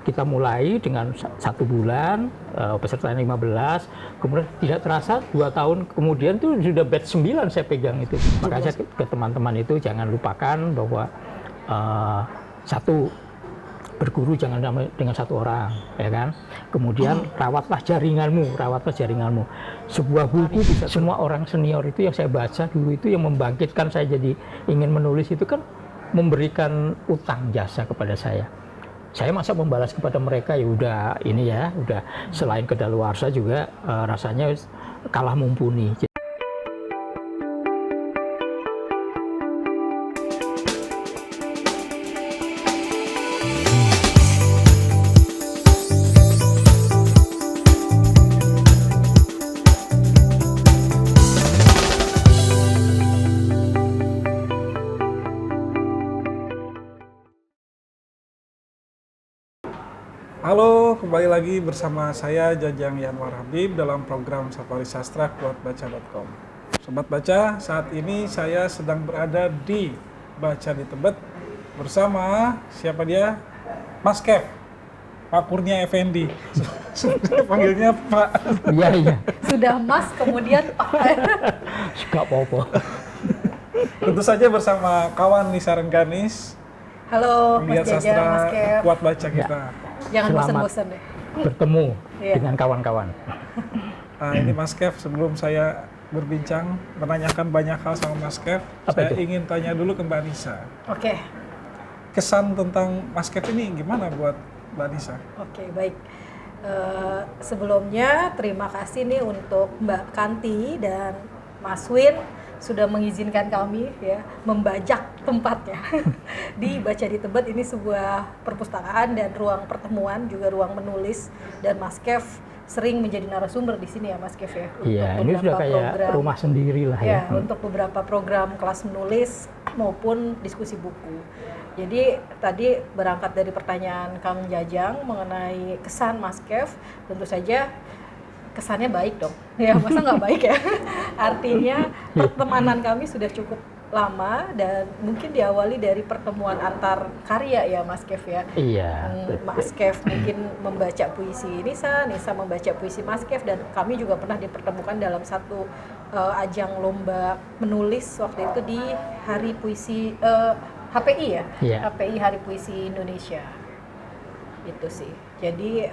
kita mulai dengan 1 bulan, peserta 15, kemudian tidak terasa 2 tahun kemudian tuh sudah batch 9 saya pegang itu. Makanya saya ke teman-teman itu jangan lupakan bahwa satu, berguru jangan dengan 1 orang, ya kan. Kemudian rawatlah jaringanmu. Sebuah buku bisa semua orang senior itu yang saya baca dulu itu yang membangkitkan saya jadi ingin menulis itu kan memberikan utang jasa kepada saya. Saya masa membalas kepada mereka ya udah ini ya, udah selain kedaluarsa juga rasanya kalah mumpuni. Halo, kembali lagi bersama saya Jajang Yanwar Habib dalam program Safari Sastra kuatbaca.com. Sobat Baca, saat ini saya sedang berada di Baca di Tebet bersama siapa dia? Mas Kev, Pak Kurnia Effendi. Panggilnya Pak. Iya. Sudah Mas, kemudian Pak. Gak apa-apa. Tentu saja bersama kawan Nisa Rengganis. Halo, Penggiat Mas Jajang, sastra Mas Kev. kuat baca kita. Jangan Selamat bosan-bosan deh. bertemu Iya. dengan kawan-kawan. Nah, ini Mas Kev, sebelum saya berbincang, menanyakan banyak hal sama Mas Kev, Apa saya itu? ingin tanya dulu ke Mbak Nisa. Oke, Kesan tentang Mas Kev ini gimana buat Mbak Nisa? oke, baik. Sebelumnya terima kasih nih untuk Mbak Kanti dan Mas Win sudah mengizinkan kami ya membajak tempatnya di Baca di Tebet. Ini sebuah perpustakaan dan ruang pertemuan, juga ruang menulis, dan Mas Kev sering menjadi narasumber di sini ya Mas Kev ya. Iya, Untuk ini sudah beberapa kayak rumah sendiri lah ya. Untuk beberapa program kelas menulis maupun diskusi buku. Jadi tadi berangkat dari pertanyaan Kang Jajang mengenai kesan Mas Kev, tentu saja kesannya baik dong. Ya, masa nggak baik ya? Artinya pertemanan kami sudah cukup lama dan mungkin diawali dari pertemuan antar karya ya Mas Kev ya. Iya. Mas Kev mungkin membaca puisi Nisa membaca puisi Mas Kev, dan kami juga pernah dipertemukan dalam satu ajang lomba menulis waktu itu di Hari Puisi HPI ya, Iya. HPI Hari Puisi Indonesia. Itu sih. Jadi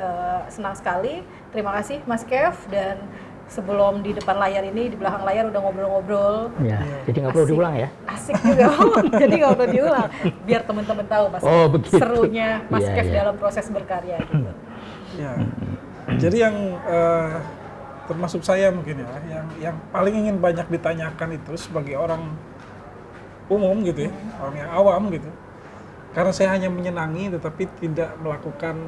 senang sekali. Terima kasih Mas Kev, dan sebelum di depan layar ini, di belakang layar udah ngobrol-ngobrol. Ya, jadi nggak perlu Asik. diulang ya. Asik juga, jadi nggak perlu diulang. Biar teman-teman tahu Mas Oh, begitu. serunya Mas Iya, Kev iya. dalam proses berkarya gitu. Ya. Jadi yang termasuk saya mungkin ya, yang paling ingin banyak ditanyakan itu sebagai orang umum gitu ya, orang yang awam gitu. Karena saya hanya menyenangi tetapi tidak melakukan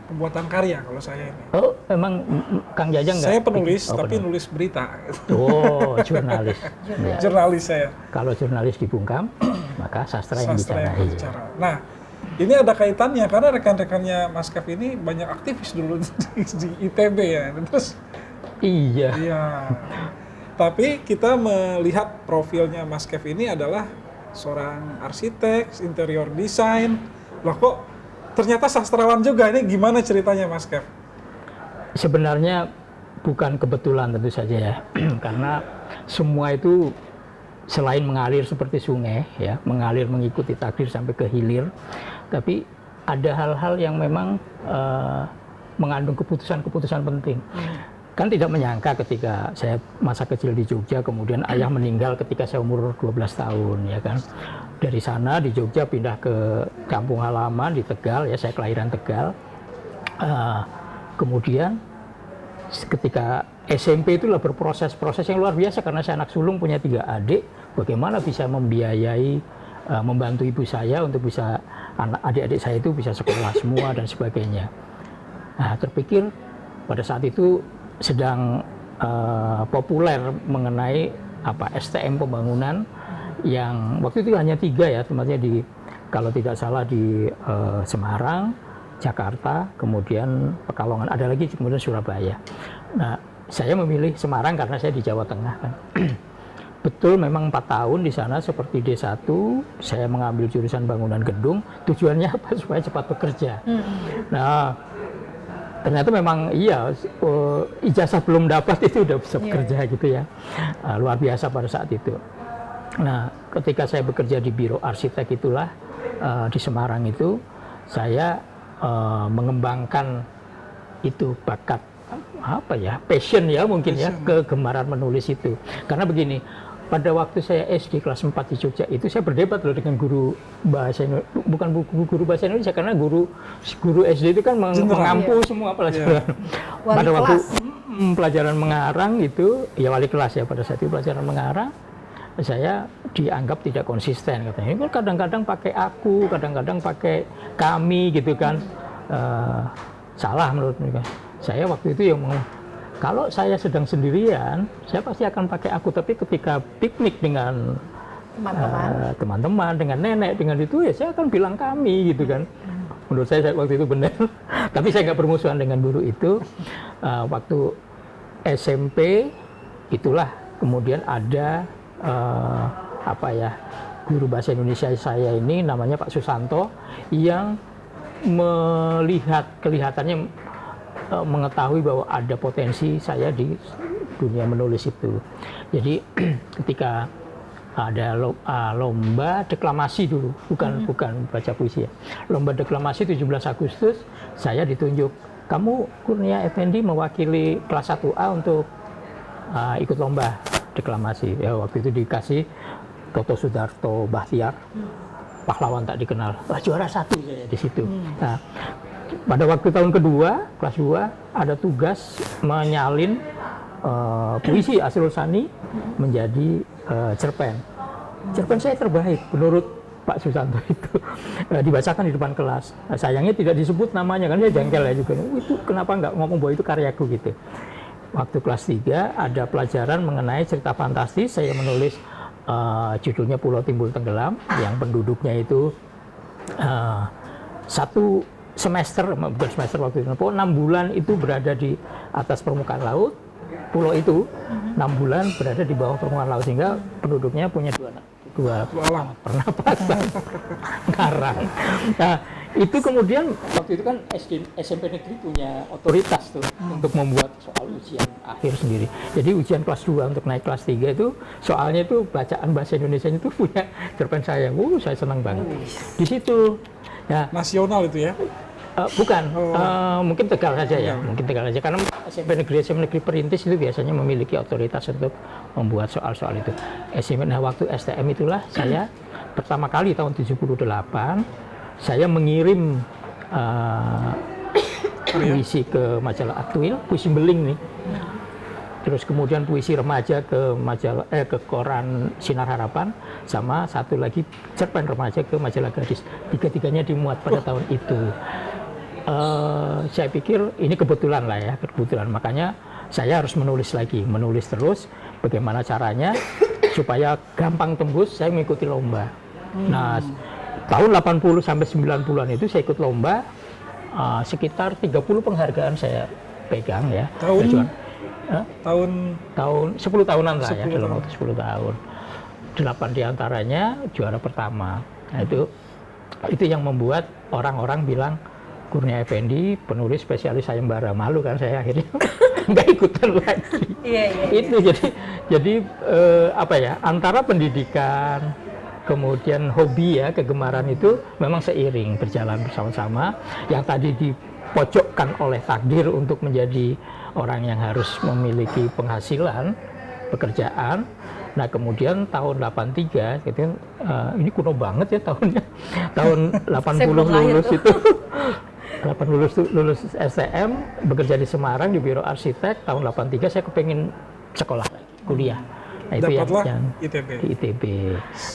pembuatan karya kalau saya ini. Oh, emang Kang Jajang nggak? Saya penulis, Oh, tapi penulis. nulis berita. Oh, jurnalis. Ya. Jurnalis saya. Kalau jurnalis dibungkam, maka sastra yang Sastra yang bicara. bicara. Nah, ini ada kaitannya karena rekan-rekannya Mas Kev ini banyak aktivis dulu di ITB ya. Terus, Iya. iya. Tapi kita melihat profilnya Mas Kev ini adalah seorang arsitek, interior design. Loh kok ternyata sastrawan juga, ini gimana ceritanya Mas Kev? Sebenarnya bukan kebetulan tentu saja ya, karena semua itu selain mengalir seperti sungai ya, mengalir mengikuti takdir sampai ke hilir, tapi ada hal-hal yang memang mengandung keputusan-keputusan penting. Kan tidak menyangka ketika saya masa kecil di Jogja, kemudian ayah meninggal ketika saya umur 12 tahun ya kan. Dari sana di Jogja pindah ke kampung halaman di Tegal ya, saya kelahiran Tegal. Kemudian ketika SMP itulah berproses yang luar biasa karena saya anak sulung punya 3 adik, bagaimana bisa membiayai membantu ibu saya untuk bisa adik-adik saya itu bisa sekolah semua dan sebagainya. Nah, terpikir pada saat itu sedang populer mengenai STM pembangunan yang waktu itu hanya 3 ya, tempatnya di kalau tidak salah di Semarang, Jakarta, kemudian Pekalongan, ada lagi kemudian Surabaya. Nah, saya memilih Semarang karena saya di Jawa Tengah kan. betul memang 4 tahun di sana seperti D1, saya mengambil jurusan bangunan gedung, tujuannya apa? Supaya cepat bekerja. Nah, ternyata memang iya, ijazah belum dapat itu udah bisa bekerja gitu ya. Luar biasa pada saat itu. Nah, ketika saya bekerja di Biro Arsitek itulah, di Semarang itu, saya mengembangkan itu bakat apa ya, passion ya mungkin ya, kegemaran menulis itu. Karena begini, pada waktu saya SD kelas 4 di Jogja itu saya berdebat loh dengan guru bahasa Indonesia, bukan guru bahasa Indonesia, karena guru SD itu kan mengampu semua pelajaran. Pada waktu pelajaran mengarang itu, ya wali kelas ya pada saat itu pelajaran mengarang, saya dianggap tidak konsisten katanya. Kadang-kadang pakai aku, kadang-kadang pakai kami gitu kan. Salah menurut mereka. Saya waktu itu yang kalau saya sedang sendirian, saya pasti akan pakai aku. Tapi ketika piknik dengan teman-teman, dengan nenek, dengan itu, ya saya akan bilang kami gitu kan. Menurut saya waktu itu benar. Tapi saya nggak bermusuhan dengan guru itu. Waktu SMP, itulah kemudian ada guru bahasa Indonesia saya ini namanya Pak Susanto, yang kelihatannya mengetahui bahwa ada potensi saya di dunia menulis itu. Jadi ketika ada lomba deklamasi dulu, bukan baca puisi ya. Lomba deklamasi 17 Agustus, saya ditunjuk, kamu Kurnia Effendi mewakili kelas 1A untuk ikut lomba deklamasi. Ya, waktu itu dikasih Toto Sudarto Bahtiar, pahlawan tak dikenal. Juara 1 saya di situ. Nah, pada waktu tahun kedua, kelas 2, ada tugas menyalin puisi Asrul Sani menjadi cerpen. Cerpen saya terbaik menurut Pak Susanto itu. Dibacakan di depan kelas. Nah, sayangnya tidak disebut namanya, kan saya jengkel ya juga. Itu kenapa nggak ngomong bahwa itu karyaku gitu. Waktu kelas 3 ada pelajaran mengenai cerita fantastis, saya menulis judulnya Pulau Timbul Tenggelam, yang penduduknya itu satu semester, bukan semester waktu itu, 6 bulan itu berada di atas permukaan laut, pulau itu 6 bulan berada di bawah permukaan laut, sehingga penduduknya punya dua alam pernapasan karang. Nah, itu kemudian waktu itu kan SMP negeri punya otoritas tuh untuk membuat soal ujian akhir sendiri. Jadi ujian kelas 2 untuk naik kelas 3 itu soalnya itu bacaan bahasa Indonesia itu punya cerpen saya. Saya senang banget. Di situ ya, nasional itu ya? Bukan, mungkin Tegal saja ya, mungkin Tegal saja, karena SMP negeri perintis itu biasanya memiliki otoritas untuk membuat soal-soal itu. Nah, waktu STM itulah saya pertama kali tahun 78 saya mengirim puisi ke majalah Aktuil, puisi beling nih. Terus kemudian puisi remaja ke majalah ke koran Sinar Harapan, sama satu lagi cerpen remaja ke majalah Gadis. Tiga-tiganya dimuat pada tahun itu. Saya pikir ini kebetulan lah ya, kebetulan. Makanya saya harus menulis terus. Bagaimana caranya supaya gampang tembus? Saya mengikuti lomba. Nah, tahun 80 sampai 90-an itu saya ikut lomba, sekitar 30 penghargaan saya pegang ya. Tahun 10 tahunan lah ya, dalam waktu 10 tahun. 8 diantaranya juara pertama. Nah, itu yang membuat orang-orang bilang, Kurnia Effendi penulis spesialis sayembara. Malu kan saya akhirnya nggak ikutan lagi. Itu jadi antara pendidikan kemudian hobi ya, kegemaran itu memang seiring berjalan bersama-sama. Yang tadi dipojokkan oleh takdir untuk menjadi orang yang harus memiliki penghasilan pekerjaan. Nah, kemudian tahun 83 gitu, ini kuno banget ya tahunnya. Tahun 80 lulus itu. 80 lulus STM, bekerja di Semarang di Biro Arsitek. Tahun 83 saya kepengen sekolah lagi, kuliah. Nah, itu yang ITB. Di ITB.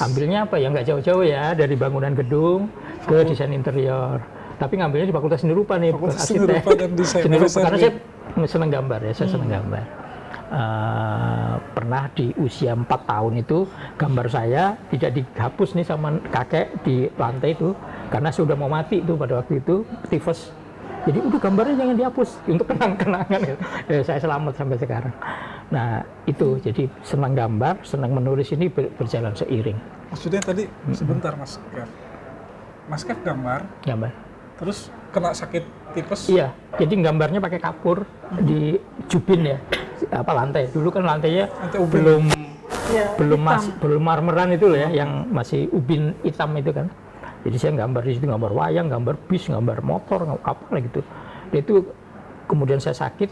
Ambilnya apa ya, nggak jauh-jauh ya, dari bangunan gedung ke desain interior. Tapi ngambilnya di Fakultas Seni Rupa nih, bukan arsitek. Seni Rupa, karena saya senang gambar ya, saya senang gambar. Pernah di usia 4 tahun itu gambar saya tidak dihapus nih sama kakek di lantai itu, karena sudah mau mati itu pada waktu itu, tifus. Jadi udah gambarnya jangan dihapus untuk kenang-kenangan. Saya selamat sampai sekarang. Nah itu jadi senang gambar, senang menulis ini berjalan seiring. Maksudnya tadi sebentar Mas Kev gambar, terus kena sakit tipes? Iya, jadi gambarnya pakai kapur di jubin ya, lantai. Dulu kan lantainya belum marmeran itu loh ya, yang masih ubin hitam itu kan. Jadi saya gambar di situ, gambar wayang, gambar bis, gambar motor, apa gitu. Itu kemudian saya sakit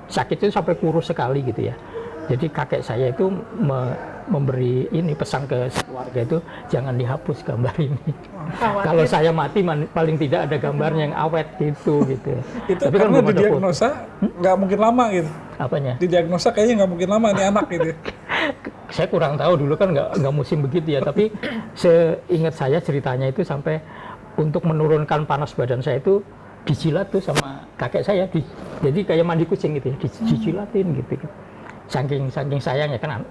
itu sampai kurus sekali gitu ya. Jadi kakek saya itu memberi pesan ke keluarga itu, jangan dihapus gambar ini. Kalau saya mati paling tidak ada gambarnya yang awet gitu. Itu tapi karena kan didiagnosa nggak mungkin lama gitu. Apanya? Didiagnosa kayaknya nggak mungkin lama nih anak gitu. Saya kurang tahu, dulu kan nggak musim begitu ya. Tapi seingat saya ceritanya itu sampai untuk menurunkan panas badan saya itu dijilat tuh sama kakek saya. Jadi kayak mandi kucing gitu ya, dijilatin gitu. Saking sayangnya kan,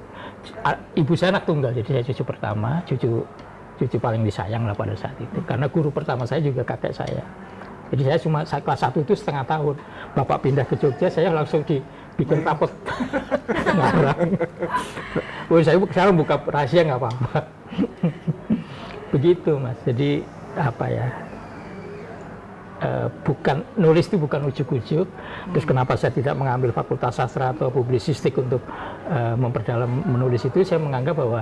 ibu saya anak tunggal, jadi saya cucu pertama, cucu paling disayang lah pada saat itu. Karena guru pertama saya juga kakek saya. Jadi saya kelas 1 itu setengah tahun. Bapak pindah ke Jogja, saya langsung dibikin rapot ngarang. Saya sekarang buka rahasia nggak apa-apa. Begitu Mas. Jadi apa ya? Nulis itu bukan ujuk-ujuk. Terus kenapa saya tidak mengambil fakultas sastra atau publisistik untuk memperdalam menulis itu? Saya menganggap bahwa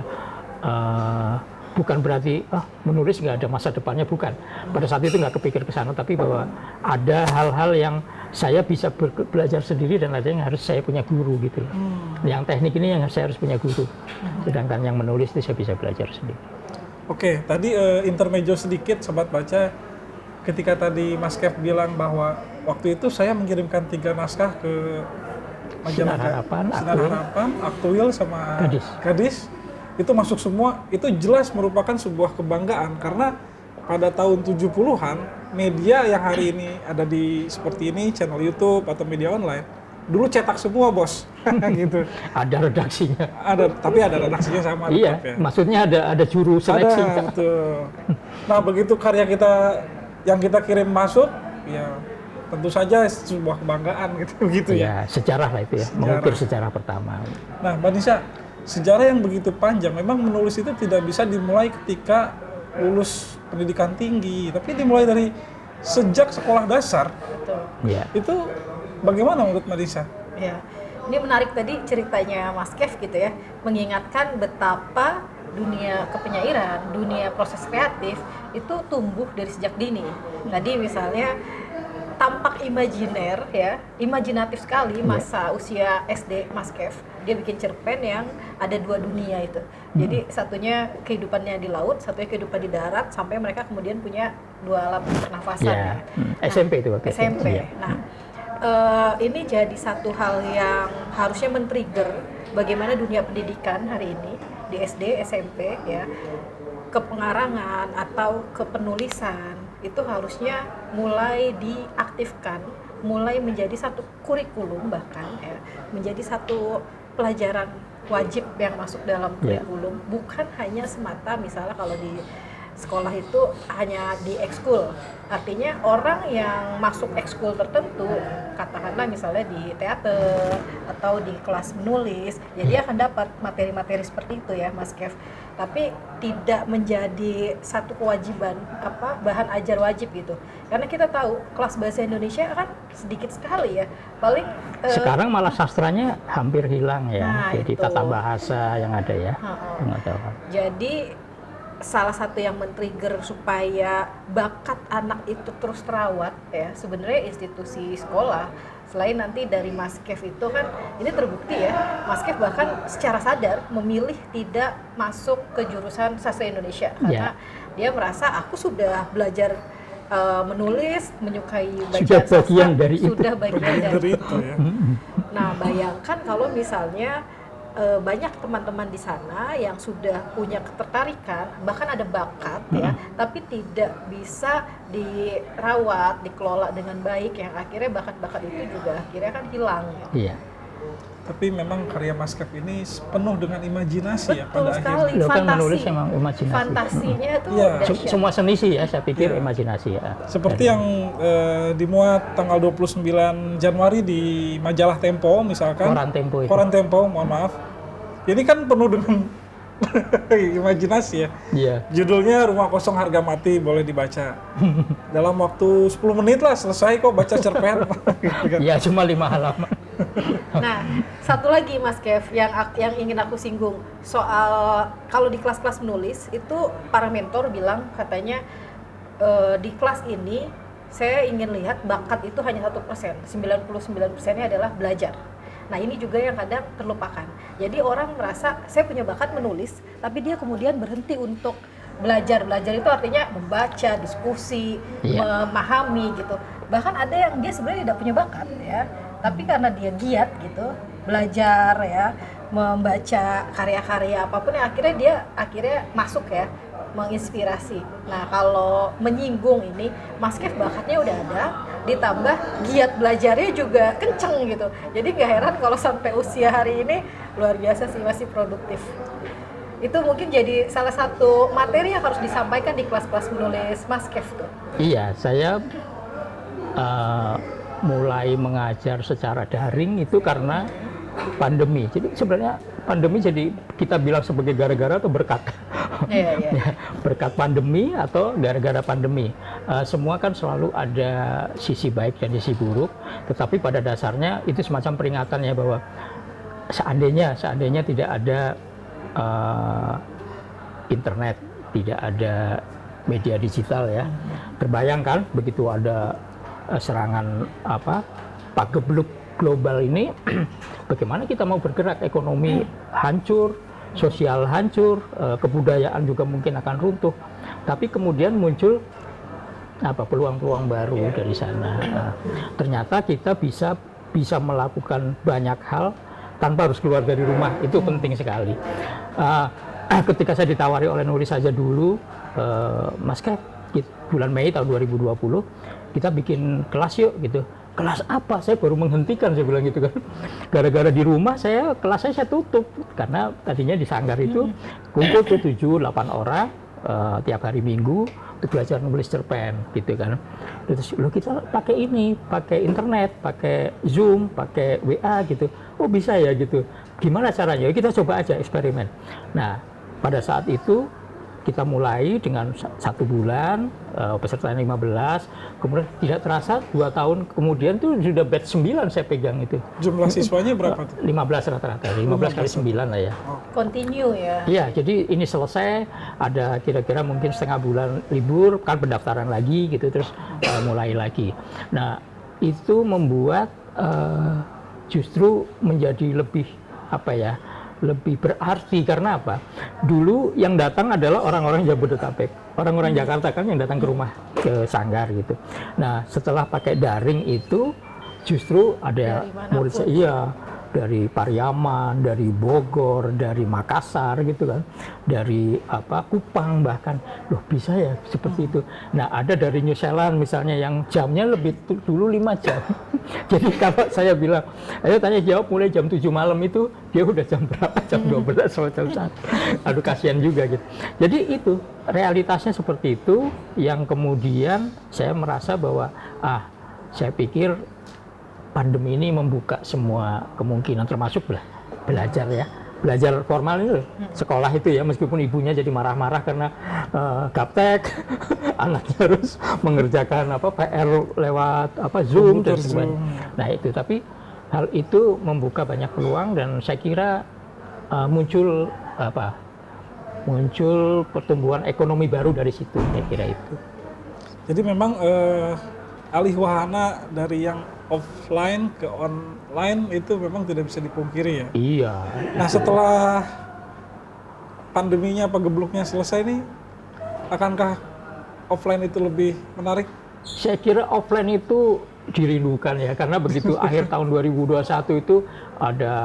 bukan berarti menulis nggak ada masa depannya, bukan. Pada saat itu nggak kepikir ke sana, tapi bahwa ada hal-hal yang saya bisa belajar sendiri dan ada yang harus saya punya guru gitu. Yang teknik ini yang saya harus punya guru. Sedangkan yang menulis itu saya bisa belajar sendiri. Oke, tadi intermezzo sedikit Sobat Baca. Ketika tadi Mas Kev bilang bahwa waktu itu saya mengirimkan 3 naskah ke majalah Sinar Harapan, Aktuil, sama Gadis. Itu masuk semua, itu jelas merupakan sebuah kebanggaan karena pada tahun 70-an media yang hari ini ada di seperti ini, channel YouTube atau media online, dulu cetak semua bos. Gitu. Ada redaksinya. Tapi ada redaksinya sama. Iya, ya. Maksudnya ada juru seleksi. Betul. Nah begitu karya yang kita kirim masuk, ya tentu saja sebuah kebanggaan gitu ya. Sejarah lah itu ya, mengukir sejarah pertama. Nah, Mbak Nisa, sejarah yang begitu panjang, memang menulis itu tidak bisa dimulai ketika lulus pendidikan tinggi, tapi dimulai dari sejak sekolah dasar. Betul. Ya. Itu bagaimana menurut Mbak Nisa? Ya, ini menarik tadi ceritanya Mas Kev gitu ya, mengingatkan betapa dunia kepenyairan, dunia proses kreatif itu tumbuh dari sejak dini. Tadi misalnya tampak imajinatif sekali masa usia SD Mas Kev. Dia bikin cerpen yang ada 2 dunia itu. Jadi satunya kehidupannya di laut, satunya kehidupan di darat, sampai mereka kemudian punya 2 alam pernafasan. Ya. SMP itu waktu SMP. Nah, ini jadi satu hal yang harusnya men-trigger bagaimana dunia pendidikan hari ini di SD, SMP ya, kepengarangan atau kepenulisan itu harusnya mulai diaktifkan, mulai menjadi satu kurikulum, bahkan ya, menjadi satu pelajaran wajib yang masuk dalam kurikulum, bukan hanya semata misalnya kalau di sekolah itu hanya di ekskul. Artinya orang yang masuk ekskul tertentu, katakanlah misalnya di teater atau di kelas menulis, jadi akan dapat materi-materi seperti itu ya Mas Kev. Tapi tidak menjadi satu kewajiban, bahan ajar wajib gitu. Karena kita tahu kelas bahasa Indonesia kan sedikit sekali ya. Paling sekarang malah sastranya hampir hilang ya. Nah, jadi itu. tata bahasa yang ada ya. Jadi salah satu yang men-trigger supaya bakat anak itu terus terawat ya, sebenarnya institusi sekolah. Selain nanti dari Mas Kev itu kan ini terbukti ya, Mas Kev bahkan secara sadar memilih tidak masuk ke jurusan sastra Indonesia karena dia merasa aku sudah belajar menulis, menyukai bacaan sastra, sudah bagian dari itu ya. Nah, bayangkan kalau misalnya banyak teman-teman di sana yang sudah punya ketertarikan, bahkan ada bakat ya, tapi tidak bisa dirawat, dikelola dengan baik, yang akhirnya bakat-bakat itu juga akhirnya kan hilang. Ya. Iya. Tapi memang karya Maskef ini penuh dengan imajinasi ya Betul pada sekali. akhirnya. Beliau kan Fantasi. menulis emang imajinasi. Fantasinya tuh Iya. dahsyat. Semua seni sih ya, saya pikir Iya. imajinasi ya. Seperti yang dimuat tanggal 29 Januari di majalah Tempo misalkan. Koran Tempo itu. Koran Tempo, mohon maaf. Ini kan penuh dengan imajinasi ya. Iya. Judulnya Rumah Kosong Harga Mati, boleh dibaca. Dalam waktu 10 menit lah selesai kok baca cerpen. Gitu kan. Iya, cuma 5 halaman. Nah, satu lagi Mas Kev yang ingin aku singgung soal kalau di kelas-kelas menulis itu para mentor bilang katanya di kelas ini saya ingin lihat bakat itu hanya 1%, 99%-nya adalah belajar. Nah ini juga yang kadang terlupakan. Jadi orang merasa saya punya bakat menulis, tapi dia kemudian berhenti untuk belajar. Belajar itu artinya membaca, diskusi, memahami gitu. Bahkan ada yang dia sebenarnya tidak punya bakat ya, tapi karena dia giat gitu, belajar ya, membaca karya-karya apapun yang akhirnya masuk ya, menginspirasi. Nah kalau menyinggung ini, Mas Kev bakatnya udah ada, ditambah giat belajarnya juga kenceng gitu. Jadi gak heran kalau sampai usia hari ini luar biasa sih, masih produktif. Itu mungkin jadi salah satu materi yang harus disampaikan di kelas-kelas menulis Mas Kev tuh. Iya, saya mulai mengajar secara daring itu karena pandemi. Jadi sebenarnya pandemi jadi kita bilang sebagai gara-gara atau berkat. Iya. Berkat pandemi atau gara-gara pandemi. Semua kan selalu ada sisi baik dan sisi buruk, tetapi pada dasarnya itu semacam peringatan ya bahwa seandainya tidak ada internet, tidak ada media digital ya. Terbayangkan begitu ada serangan pagebluk global ini, bagaimana kita mau bergerak? Ekonomi hancur, sosial hancur, kebudayaan juga mungkin akan runtuh. Tapi kemudian muncul peluang-peluang baru dari sana. Ternyata kita bisa melakukan banyak hal tanpa harus keluar dari rumah. Itu penting sekali. Ketika saya ditawari oleh Nulis Saja dulu, Mas Kev, bulan Mei tahun 2020, kita bikin kelas yuk gitu. Kelas apa? Saya baru menghentikan, saya bilang gitu kan. Gara-gara di rumah kelas saya tutup. Karena tadinya di Sanggar itu kumpul tuh 7-8 orang tiap hari Minggu untuk belajar nulis cerpen gitu kan. Terus kita pakai internet, pakai Zoom, pakai WA gitu. Oh bisa ya gitu. Gimana caranya? Kita coba aja eksperimen. Nah, pada saat itu kita mulai dengan 1 bulan, peserta 15, kemudian tidak terasa 2 tahun kemudian tuh sudah batch 9 saya pegang itu. Jumlah siswanya berapa tuh? 15 rata-rata, 15 kali 9 lah ya. Continue ya. Iya, jadi ini selesai, ada kira-kira mungkin setengah bulan libur, kan pendaftaran lagi gitu, terus mulai lagi. Nah, itu membuat justru menjadi lebih lebih berarti. Karena apa? Dulu yang datang adalah orang-orang Jabodetabek, orang-orang Jakarta kan yang datang ke rumah ke Sanggar gitu. Nah setelah pakai daring itu justru ada murid saya, dari Pariaman, dari Bogor, dari Makassar gitu kan, dari Kupang bahkan, loh bisa ya seperti itu. Nah ada dari New Zealand misalnya yang jamnya lebih dulu 5 jam. Jadi kalau saya bilang, ayo tanya jawab mulai jam 7 malam itu, dia udah jam berapa? Jam 12 atau jam 1. Aduh kasihan juga gitu. Jadi itu realitasnya seperti itu yang kemudian saya merasa bahwa saya pikir pandemi ini membuka semua kemungkinan, termasuk belajar ya. Belajar formal itu, sekolah itu ya, meskipun ibunya jadi marah-marah karena gaptek, anaknya harus mengerjakan PR lewat Zoom dan sebagainya. Nah itu, tapi hal itu membuka banyak peluang dan saya kira muncul pertumbuhan ekonomi baru dari situ, saya kira itu. Jadi memang alih wahana dari yang offline ke online itu memang tidak bisa dipungkiri ya. Iya. Nah setelah pandeminya pagebluknya selesai nih, akankah offline itu lebih menarik? Saya kira offline itu dirindukan ya, karena begitu akhir tahun 2021 itu ada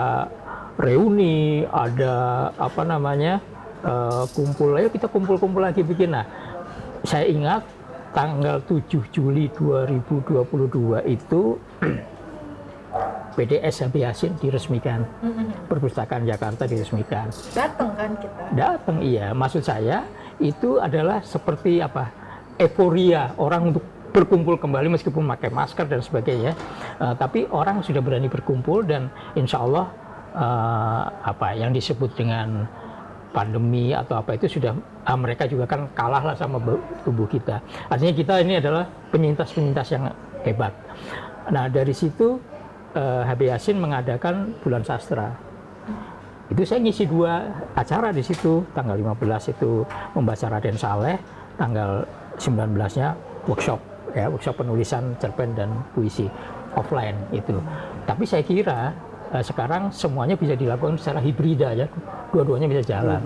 reuni, ada kita kumpul lagi bikin. Nah saya ingat tanggal 7 Juli 2022 itu PDS Habib Yasin diresmikan, Perpustakaan Jakarta diresmikan. Datang kan kita. Datang, iya. Maksud saya itu adalah seperti apa? Euforia orang untuk berkumpul kembali meskipun pakai masker dan sebagainya. Tapi orang sudah berani berkumpul dan insya Allah apa yang disebut dengan pandemi atau apa itu sudah mereka juga kan kalah lah sama tubuh kita. Artinya kita ini adalah penyintas-penyintas yang hebat. Nah dari situ Habib Yasin mengadakan Bulan Sastra. Itu saya ngisi 2 acara di situ. Tanggal 15 itu membaca Raden Saleh, tanggal 19-nya workshop penulisan cerpen dan puisi offline itu. Tapi saya kira sekarang semuanya bisa dilakukan secara hibrida ya, dua-duanya bisa jalan.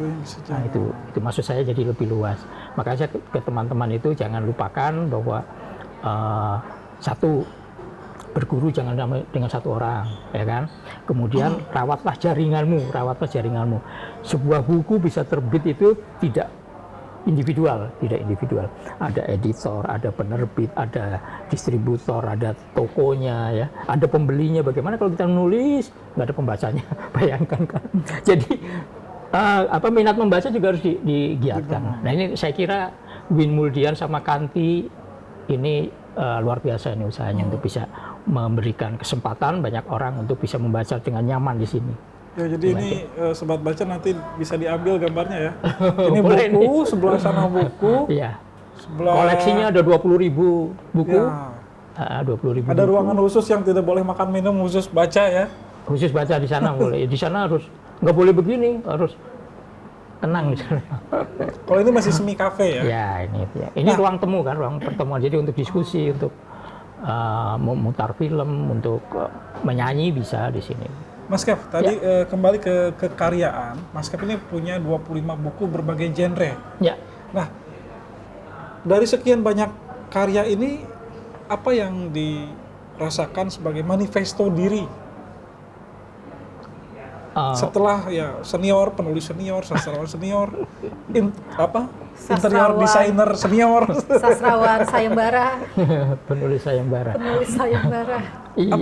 Nah, itu maksud saya jadi lebih luas. Makanya saya ke teman-teman itu jangan lupakan bahwa satu, berguru jangan dengan satu orang, ya kan. Kemudian rawatlah jaringanmu. Sebuah buku bisa terbit itu tidak individual. Ada editor, ada penerbit, ada distributor, ada tokonya, ya, ada pembelinya. Bagaimana kalau kita nulis nggak ada pembacanya? Bayangkan kan. Jadi minat membaca juga harus digiatkan. Nah ini saya kira Win Muldian sama Kanti ini luar biasa ini usahanya untuk bisa memberikan kesempatan banyak orang untuk bisa membaca dengan nyaman di sini. Ya, jadi ini sobat baca nanti bisa diambil gambarnya ya. Ini buku, sebelah sana buku. Iya. Sebelah koleksinya ada 20.000 buku. Ya. 20.000. Ada ruangan khusus yang tidak boleh makan minum, khusus baca ya. Khusus baca di sana boleh. Di sana harus nggak boleh begini, harus tenang di sana. Kalau ini masih semi kafe ya. Ya, ini ruang temu kan, ruang pertemuan. Jadi untuk diskusi, untuk memutar film, untuk menyanyi bisa di sini. Mas Kev, tadi kembali ke kekaryaan. Mas Kev ini punya 25 buku berbagai genre. Ya. Nah, dari sekian banyak karya ini, apa yang dirasakan sebagai manifesto diri? Setelah ya senior, penulis senior, sastrawan senior, interior designer senior, sastrawan sayembara, penulis sayembara.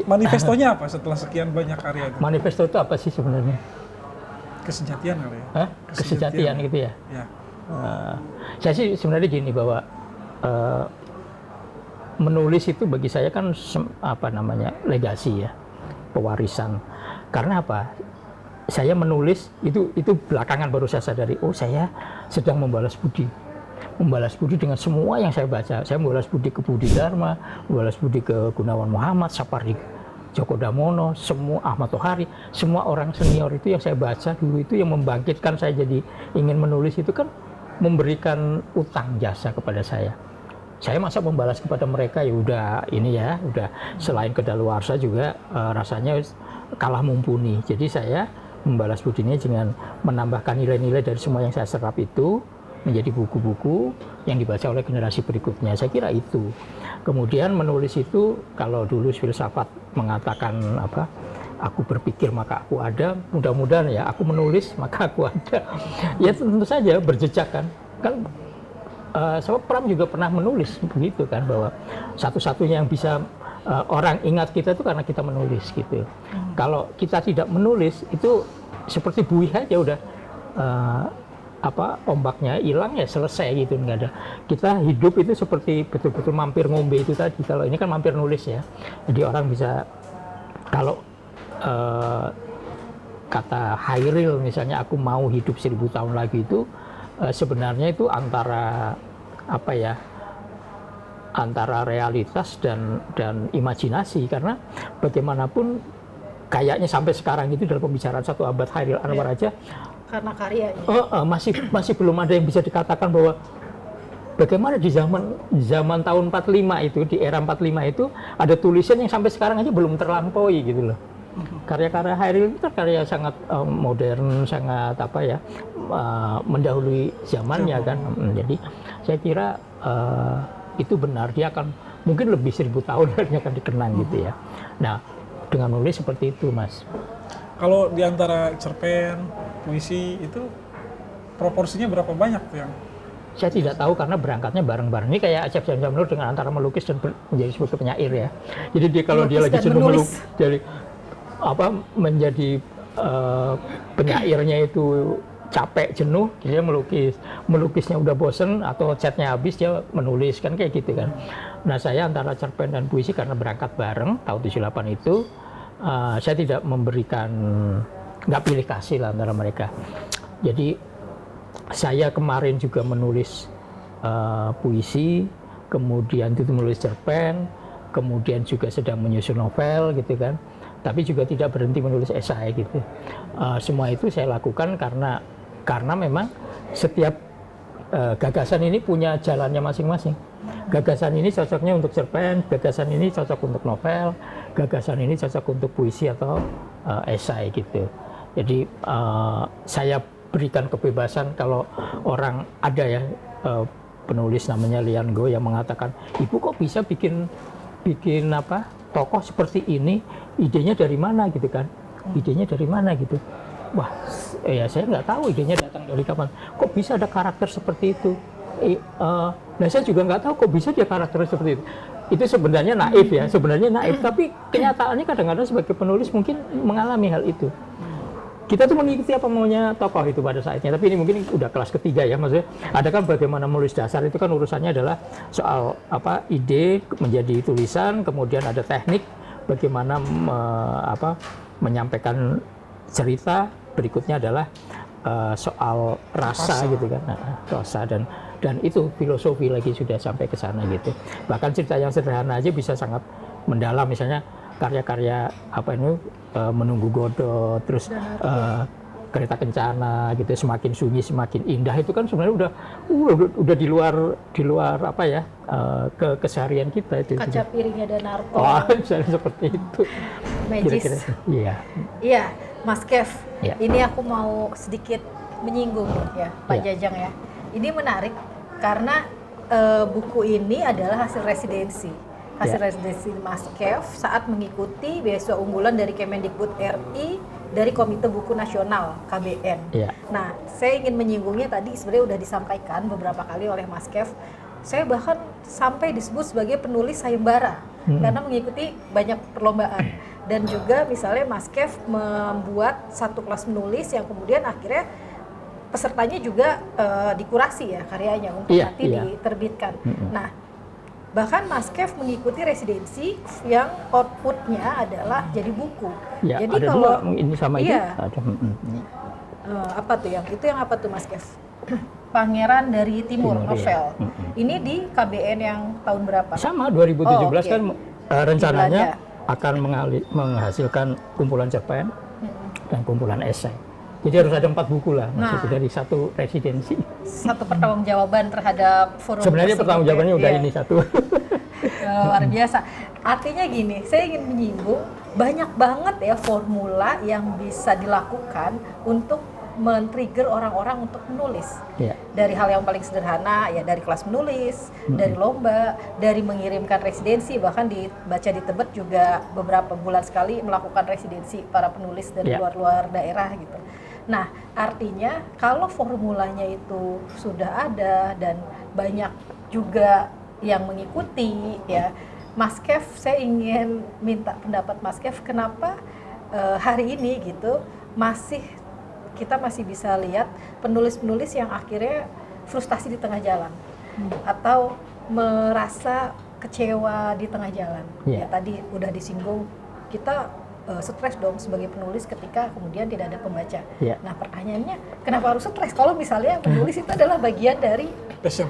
Manifestonya apa setelah sekian banyak karya itu? Manifesto itu apa sih sebenarnya? Kesejatian kali ya? Kesejatian gitu ya? Ya. Saya sih sebenarnya gini bahwa menulis itu bagi saya kan legasi ya, pewarisan. Karena apa? Saya menulis itu belakangan baru saya sadari, saya sedang membalas budi dengan semua yang saya baca. Saya membalas budi ke Budi Dharma, membalas budi ke Gunawan Muhammad, Sapardi Djoko Damono, semua Ahmad Tohari, semua orang senior itu yang saya baca dulu itu yang membangkitkan saya jadi ingin menulis itu kan memberikan utang jasa kepada saya. Saya masa membalas kepada mereka ya udah selain kedaluarsa juga rasanya kalah mumpuni. Jadi saya membalas budinya dengan menambahkan nilai-nilai dari semua yang saya serap itu menjadi buku-buku yang dibaca oleh generasi berikutnya. Saya kira itu. Kemudian menulis itu, kalau dulu filsafat mengatakan aku berpikir maka aku ada, mudah-mudahan ya aku menulis maka aku ada. Ya tentu saja berjejak kan. Sebab Pram juga pernah menulis begitu kan, bahwa satu-satunya yang bisa orang ingat kita itu karena kita menulis gitu. Kalau kita tidak menulis itu seperti buih aja udah ombaknya hilang ya selesai gitu, nggak ada. Kita hidup itu seperti betul-betul mampir ngombe itu tadi. Kalau ini kan mampir nulis ya. Jadi orang bisa kalau kata Hairil misalnya aku mau hidup 1000 tahun lagi itu sebenarnya itu antara antara realitas dan imajinasi, karena bagaimanapun kayaknya sampai sekarang itu dalam pembicaraan 1 abad Hairil Anwar aja karena karyanya masih belum ada yang bisa dikatakan bahwa bagaimana di zaman tahun 45 itu, di era 45 itu ada tulisan yang sampai sekarang aja belum terlampaui gitu loh. Karya-karya Hairil itu karya sangat modern, sangat mendahului zamannya kan. Jadi saya kira itu benar, dia akan mungkin lebih 1000 tahun akan dikenang gitu ya. Nah, dengan nulis seperti itu, Mas. Kalau di antara cerpen, puisi itu proporsinya berapa banyak tuh yang? Saya tidak tahu karena berangkatnya bareng-bareng. Ini kayak Acep Jamjam Nur dengan antara melukis dan menjadi sebagai penyair ya. Jadi kalau dia lagi jenuh melukis, jadi menjadi penyairnya itu capek, jenuh, dia melukisnya udah bosen atau catnya habis, dia menulis kan kayak gitu kan. Nah saya antara cerpen dan puisi karena berangkat bareng tahun 78 itu, saya tidak memberikan, nggak pilih kasih lah antara mereka. Jadi saya kemarin juga menulis puisi, kemudian itu menulis cerpen, kemudian juga sedang menyusun novel gitu kan. Tapi juga tidak berhenti menulis esai gitu. Semua itu saya lakukan karena memang setiap gagasan ini punya jalannya masing-masing. Gagasan ini cocoknya untuk cerpen, gagasan ini cocok untuk novel, gagasan ini cocok untuk puisi atau esai gitu. Jadi saya berikan kebebasan. Kalau orang ada ya penulis namanya Lian Go yang mengatakan, ibu kok bisa bikin tokoh seperti ini, idenya dari mana gitu kan, idenya dari mana gitu. Wah, ya saya nggak tahu idenya datang dari kapan. Kok bisa ada karakter seperti itu? Nah saya juga nggak tahu kok bisa dia karakter seperti itu. Itu sebenarnya naif ya, tapi kenyataannya kadang-kadang sebagai penulis mungkin mengalami hal itu. Kita tuh mengikuti apa maunya tokoh itu pada saatnya, tapi ini mungkin udah kelas ketiga ya, maksudnya ada kan bagaimana menulis dasar itu kan urusannya adalah soal ide menjadi tulisan, kemudian ada teknik bagaimana menyampaikan cerita, berikutnya adalah soal rasa gitu kan, rasa dan itu filosofi lagi sudah sampai ke sana gitu. Bahkan cerita yang sederhana aja bisa sangat mendalam, misalnya karya-karya Menunggu Godot, terus Kereta Kencana gitu, semakin sunyi semakin indah, itu kan sebenarnya udah di luar keseharian kita itu. Kaca Piringnya Danarto. Misalnya seperti itu. Magis. Iya, Mas Kev. Ya. Ini aku mau sedikit menyinggung ya, Pak Jajang ya. Ini menarik karena buku ini adalah hasil residensi Mas Kev saat mengikuti beasiswa unggulan dari Kemendikbud RI dari Komite Buku Nasional KBN. Yeah. Nah, saya ingin menyinggungnya tadi sebenarnya udah disampaikan beberapa kali oleh Mas Kev. Saya bahkan sampai disebut sebagai penulis sayembara karena mengikuti banyak perlombaan. Dan juga misalnya Mas Kev membuat satu kelas menulis yang kemudian akhirnya pesertanya juga dikurasi ya karyanya untuk nanti diterbitkan. Nah, bahkan Mas Kev mengikuti residensi yang outputnya adalah jadi buku. Ya, jadi ada kalau dua, ini sama itu. Apa tuh yang apa tuh Mas Kev? Pangeran dari Timur novel. Ya. Ini di KBN yang tahun berapa? Sama 2017 kan rencananya akan menghasilkan kumpulan cerpen dan kumpulan esai. Jadi harus ada 4 buku lah, maksudnya dari satu residensi. Satu pertanggungjawaban terhadap forum. Sebenarnya pertanggungjawabannya udah ini satu. Luar biasa. Artinya gini, saya ingin menyinggung banyak banget ya formula yang bisa dilakukan untuk men-trigger orang-orang untuk menulis. Dari hal yang paling sederhana ya, dari kelas menulis, dari lomba, dari mengirimkan residensi, bahkan di Baca di Tebet juga beberapa bulan sekali melakukan residensi para penulis dari luar-luar daerah gitu. Nah, artinya kalau formulanya itu sudah ada dan banyak juga yang mengikuti ya, Mas Kev, saya ingin minta pendapat Mas Kev, kenapa hari ini gitu kita masih bisa lihat penulis-penulis yang akhirnya frustasi di tengah jalan atau merasa kecewa di tengah jalan. Ya tadi udah disinggung, kita stres dong sebagai penulis ketika kemudian tidak ada pembaca. Nah pertanyaannya, kenapa harus stres kalau misalnya penulis itu adalah bagian dari passion.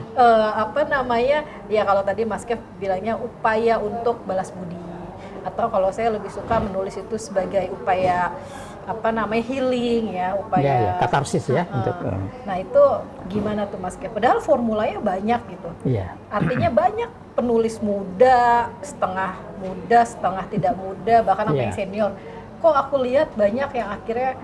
Ya kalau tadi Mas Kev bilangnya upaya untuk balas budi, atau kalau saya lebih suka menulis itu sebagai upaya healing ya, upaya katarsis ya. Nah itu gimana tuh Mas Kev? Padahal formulanya banyak gitu. Artinya banyak penulis muda, setengah tidak muda, bahkan sampai yang senior. Kok aku lihat banyak yang akhirnya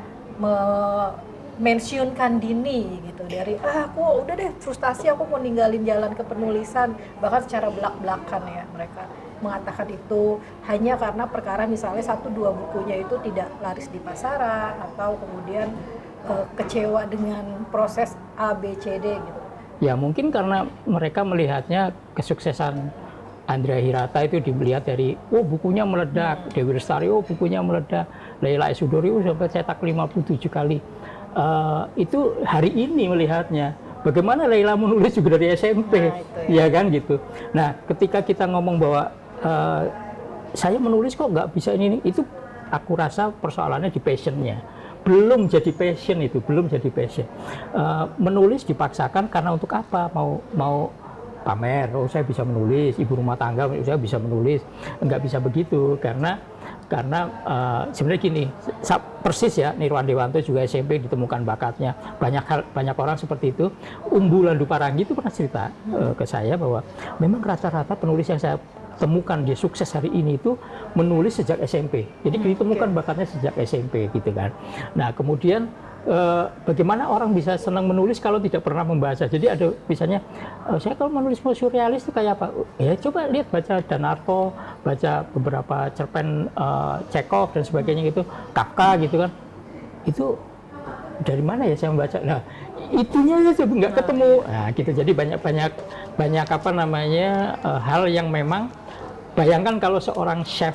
mensiunkan dini gitu, dari aku udah deh frustasi, aku mau ninggalin jalan kepenulisan, bahkan secara belak-belakan ya mereka mengatakan itu hanya karena perkara misalnya 1-2 bukunya itu tidak laris di pasaran, atau kemudian kecewa dengan proses A, B, C, D gitu. Ya mungkin karena mereka melihatnya kesuksesan Andrea Hirata itu dilihat dari, bukunya meledak, Dewi Lestari, bukunya meledak, Laila Esudori, sampai cetak 57 kali. Itu hari ini melihatnya. Bagaimana Laila menulis juga dari SMP, ya kan gitu. Nah, ketika kita ngomong bahwa saya menulis kok nggak bisa ini, itu aku rasa persoalannya di passionnya. Belum jadi passion itu, belum jadi passion. Menulis dipaksakan karena untuk apa? Mau pamer, saya bisa menulis, ibu rumah tangga, saya bisa menulis. Nggak bisa begitu, karena sebenarnya gini, persis ya, Nirwan Dewanto juga SMP ditemukan bakatnya. Banyak orang seperti itu. Umbu Landuparangi itu pernah cerita ke saya bahwa memang rata-rata penulis yang saya temukan dia sukses hari ini itu menulis sejak SMP. Jadi ditemukan bakatnya sejak SMP gitu kan. Nah, kemudian bagaimana orang bisa senang menulis kalau tidak pernah membaca. Jadi ada misalnya, saya kalau menulis surrealis itu kayak apa? Ya coba lihat, baca Danarto, baca beberapa cerpen Chekhov dan sebagainya gitu, Kafka gitu kan. Itu dari mana ya saya membaca? Nah, itunya saja nggak ketemu. Nah, gitu. Jadi banyak apa namanya hal yang memang, bayangkan kalau seorang chef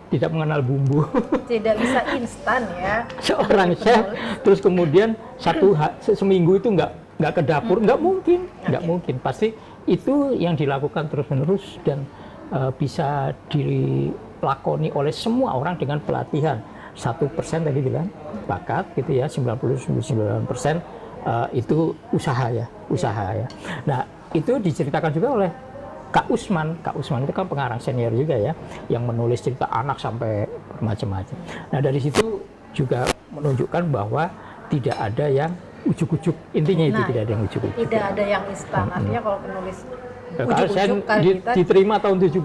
tidak mengenal bumbu, tidak bisa instan ya. Seorang chef terus kemudian seminggu itu nggak ke dapur, nggak mungkin. Pasti itu yang dilakukan terus-menerus dan bisa dilakoni oleh semua orang dengan pelatihan. 1% tadi bilang bakat gitu ya, 99% itu usaha ya. Nah, itu diceritakan juga oleh Kak Usman itu kan pengarang senior juga ya, yang menulis cerita anak sampai macam-macam. Nah, dari situ juga menunjukkan bahwa tidak ada yang ujuk-ujuk, intinya itu tidak ada yang ujuk-ujuk. Tidak ada yang instan. Artinya kalau penulis saya diterima tahun 78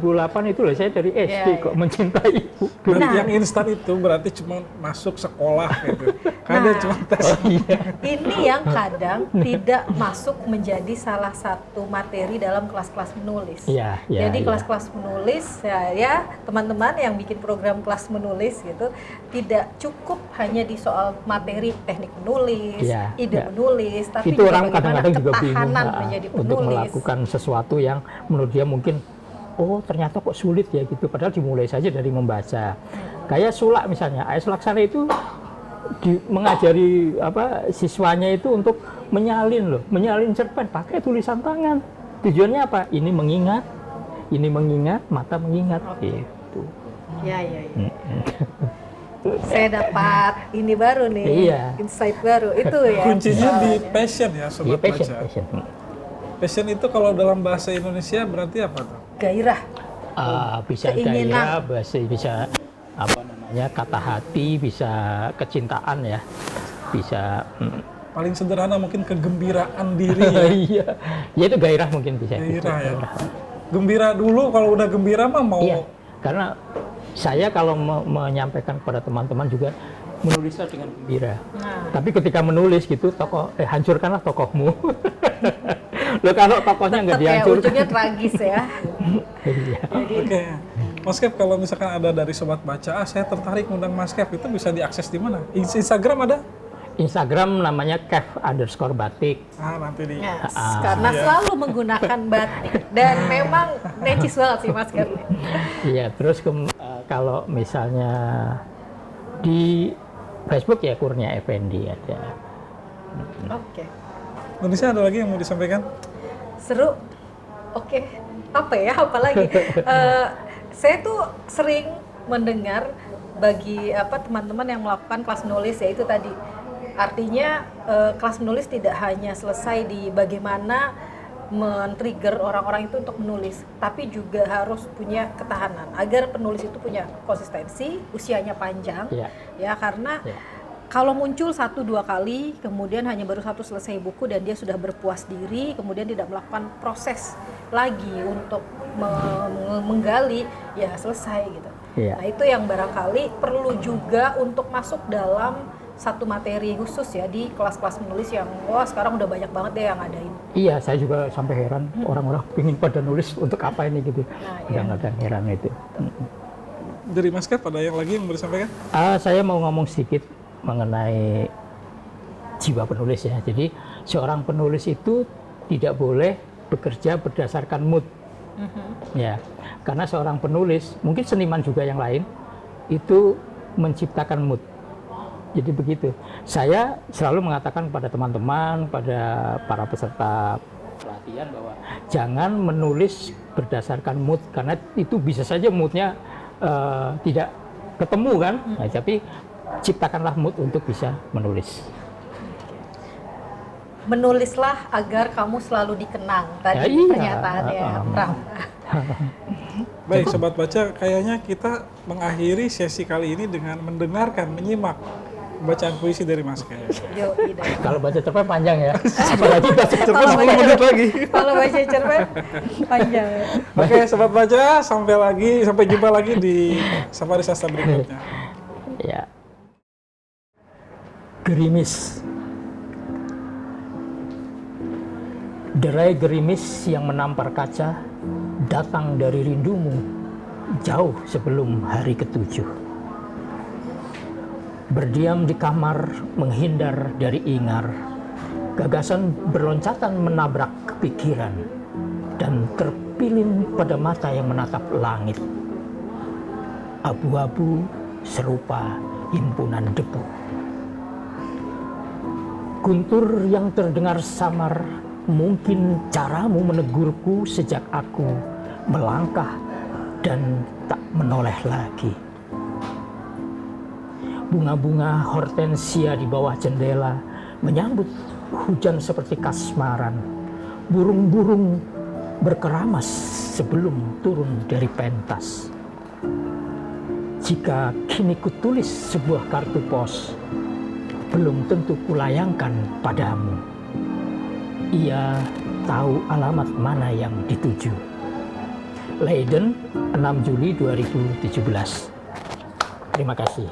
itu loh, saya dari SD kok mencintai ibu. Yang instan itu berarti cuma masuk sekolah gitu. Karena cuma tes. Ini yang kadang tidak masuk menjadi salah satu materi dalam kelas-kelas menulis. Jadi kelas-kelas menulis, ya teman-teman yang bikin program kelas menulis gitu, tidak cukup hanya di soal materi teknik menulis, ide menulis, tapi itu juga orang kadang-kadang juga bingung menjadi penulis. Untuk melakukan sesuatu yang menurut dia mungkin ternyata kok sulit ya gitu, padahal dimulai saja dari membaca. Kayak Sulak misalnya, A.S. Laksana itu mengajari siswanya itu untuk menyalin cerpen pakai tulisan tangan. Tujuannya apa? Ini mengingat, mata mengingat gitu. Ya. Saya dapat ini baru nih, insight baru itu ya. Kuncinya di passion ya, sobat baca. Passion itu kalau dalam bahasa Indonesia berarti apa tuh? Gairah. Bisa gairah, bisa apa namanya, kata hati, bisa kecintaan ya, bisa. Paling sederhana mungkin kegembiraan diri ya. Iya, ya itu gairah mungkin bisa. Gairah ya. Gembira dulu, kalau udah gembira mah mau. Iya, karena saya kalau menyampaikan kepada teman-teman juga, menulislah dengan gembira. Tapi ketika menulis gitu, hancurkanlah tokohmu. Loh, kalau tokohnya nggak dihancurkan. Ujungnya tragis ya. Oke. Mas Kev, kalau misalkan ada dari sobat baca, saya tertarik ngundang Mas Kev, itu bisa diakses di mana? Instagram ada? Instagram namanya kev_batik. Nanti di. Karena selalu menggunakan batik dan memang necis banget sih Mas Kev. Iya, terus kalau misalnya di Facebook ya Kurnia Effendi ada. Oke. Indonesia ada lagi yang mau disampaikan? Seru. Oke. Apa ya? Apalagi? Saya tuh sering mendengar bagi teman-teman yang melakukan kelas menulis, yaitu tadi. Artinya kelas menulis tidak hanya selesai di bagaimana men-trigger orang-orang itu untuk menulis, tapi juga harus punya ketahanan agar penulis itu punya konsistensi, usianya panjang, ya karena kalau muncul 1-2 kali, kemudian hanya baru satu selesai buku dan dia sudah berpuas diri, kemudian tidak melakukan proses lagi untuk menggali, ya selesai gitu. Nah itu yang barangkali perlu juga untuk masuk dalam satu materi khusus ya di kelas-kelas menulis yang sekarang udah banyak banget deh yang ngadain. Iya, saya juga sampai heran orang-orang pingin pada nulis untuk apa ini gitu. Kadang-kadang heran itu. Dari Mas Kev, ada yang lagi yang mau disampaikan? Saya mau ngomong sedikit mengenai jiwa penulis ya. Jadi seorang penulis itu tidak boleh bekerja berdasarkan mood. Ya, Karena seorang penulis, mungkin seniman juga yang lain, itu menciptakan mood. Jadi begitu. Saya selalu mengatakan kepada teman-teman, pada para peserta pelatihan bahwa jangan menulis berdasarkan mood, karena itu bisa saja moodnya tidak ketemu kan. Nah, tapi ciptakanlah mood untuk bisa menulis. Menulislah agar kamu selalu dikenang. Tadi Ya, iya. pernyataannya Pram. Baik, Sobat Baca, kayaknya kita mengakhiri sesi kali ini dengan mendengarkan, menyimak bacaan puisi dari Mas Kev. Yoi, dah. Kalau baca cerpen panjang ya. Apalagi baca cerpen Kalau 10 baca- menit lagi. Kalau baca cerpen panjang. Oke, Sobat Baca, sampai jumpa lagi di Safari Sastra berikutnya. Ya. Gerimis. Derai gerimis yang menampar kaca datang dari rindumu jauh sebelum hari ketujuh. Berdiam di kamar menghindar dari ingar, gagasan berloncatan menabrak pikiran dan terpilin pada mata yang menatap langit. Abu-abu serupa himpunan debu. Guntur yang terdengar samar, mungkin caramu menegurku sejak aku melangkah dan tak menoleh lagi. Bunga-bunga hortensia di bawah jendela menyambut hujan seperti kasmaran. Burung-burung berkeramas sebelum turun dari pentas. Jika kini kutulis sebuah kartu pos, belum tentu kulayangkan padamu. Ia tahu alamat mana yang dituju. Leiden, 6 Juli 2017. Terima kasih.